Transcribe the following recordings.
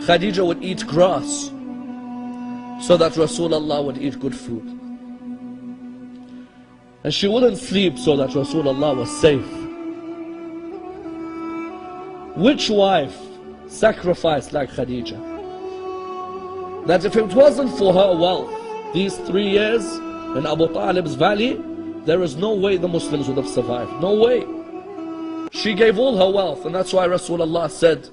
Khadija would eat grass so that Rasulullah would eat good food. And she wouldn't sleep so that Rasulullah was safe. Which wife sacrificed like Khadija? That if it wasn't for her wealth, these 3 years in Abu Talib's valley, there is no way the Muslims would have survived. No way. She gave all her wealth, and that's why Rasulullah said,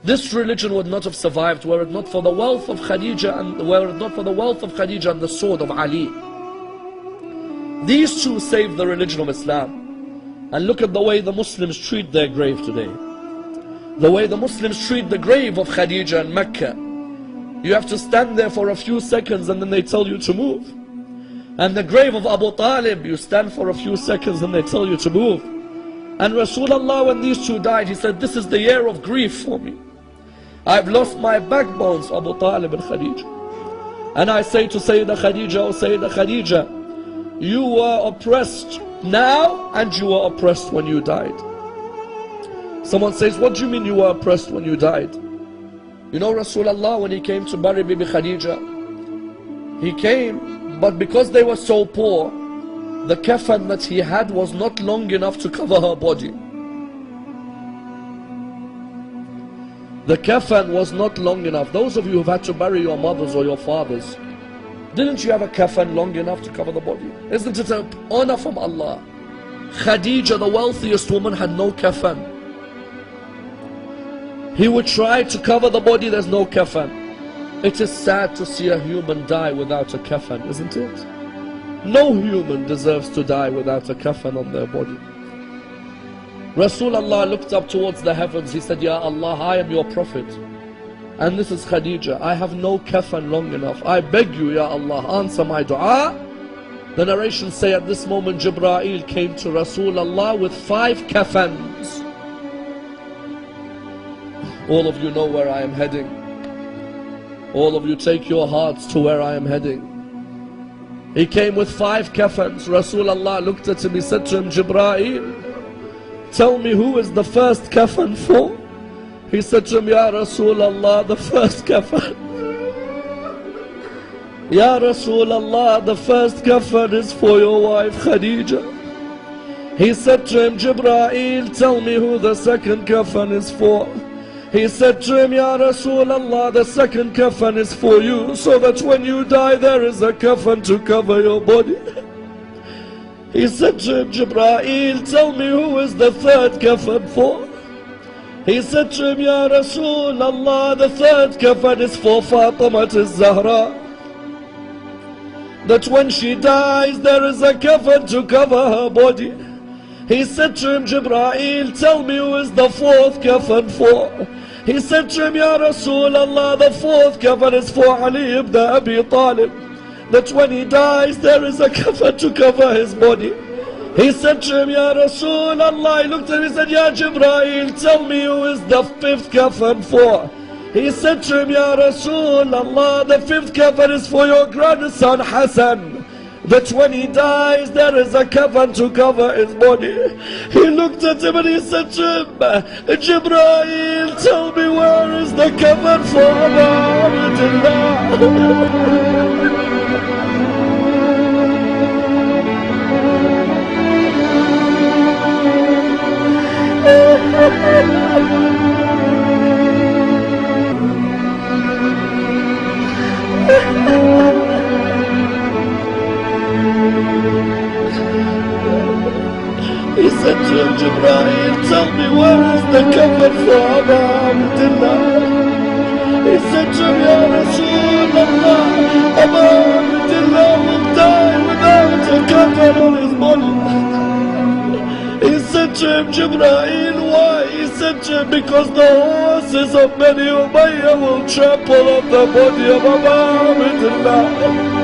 this religion would not have survived were it not for the wealth of Khadija and the sword of Ali. These two saved the religion of Islam. And look at the way the Muslims treat their grave today. The way the Muslims treat the grave of Khadija in Mecca. You have to stand there for a few seconds and then they tell you to move. And the grave of Abu Talib, you stand for a few seconds and they tell you to move. And Rasulullah, when these two died, he said, this is the year of grief for me. I've lost my backbones, Abu Talib and Khadija. And I say to Sayyidah Khadija, oh Sayyidah Khadija, you were oppressed now and you were oppressed when you died. Someone says, what do you mean you were oppressed when you died? You know Rasulullah, when he came to bury Bibi Khadija, he came, but because they were so poor, the kafan that he had was not long enough to cover her body. The kafan was not long enough. Those of you who've had to bury your mothers or your fathers, didn't you have a kafan long enough to cover the body? Isn't it an honor from Allah? Khadija, the wealthiest woman, had no kafan. He would try to cover the body, there's no kafan. It is sad to see a human die without a kafan, isn't it? No human deserves to die without a kafan on their body. Rasulullah looked up towards the heavens. He said, Ya Allah, I am your prophet. And this is Khadija. I have no kafan long enough. I beg you, Ya Allah, answer my dua. The narrations say at this moment, Jibreel came to Rasulullah with 5 kafans. All of you know where I am heading. All of you take your hearts to where I am heading. He came with 5 kafans. Rasulullah looked at him. He said to him, Jibreel, tell me who is the first kafan for? He said to him, Ya Rasulullah, the first kafan. Ya Rasulullah, the first kafan is for your wife Khadija. He said to him, Jibreel, tell me who the second kafan is for. He said to him, Ya Rasulullah, the second kafan is for you, so that when you die there is a kafan to cover your body. He said to him, Jibreel, tell me who is the third kafan for? He said to him, Ya Rasulullah, the third kafan is for Fatima al-Zahra. That when she dies there is a kafan to cover her body. He said to him, Jibreel, tell me who is the fourth kafan for? He said to him, Ya Rasulullah, the fourth kafan is for Ali ibn Abi Talib. That when he dies there is a kafan to cover his body. He said to him, Ya Rasulullah, he looked at him and said, Ya Jibreel, tell me who is the fifth kafan for? He said to him, Ya Rasulullah, the fifth kafan is for your grandson Hassan. That when he dies there is a kafan to cover his body. He looked at him and he said to him, Jibreel, tell me where is the kafan for Abdullah? He said to him, Jibreel, tell me where is the kafan for Abdullah? He said to him, Ya Rasulullah, Abdullah will die without a kafan on his body. He said to him, Jibreel, why? He said to him, because the horses of Bani Umayyah will trample on the body of Abdullah.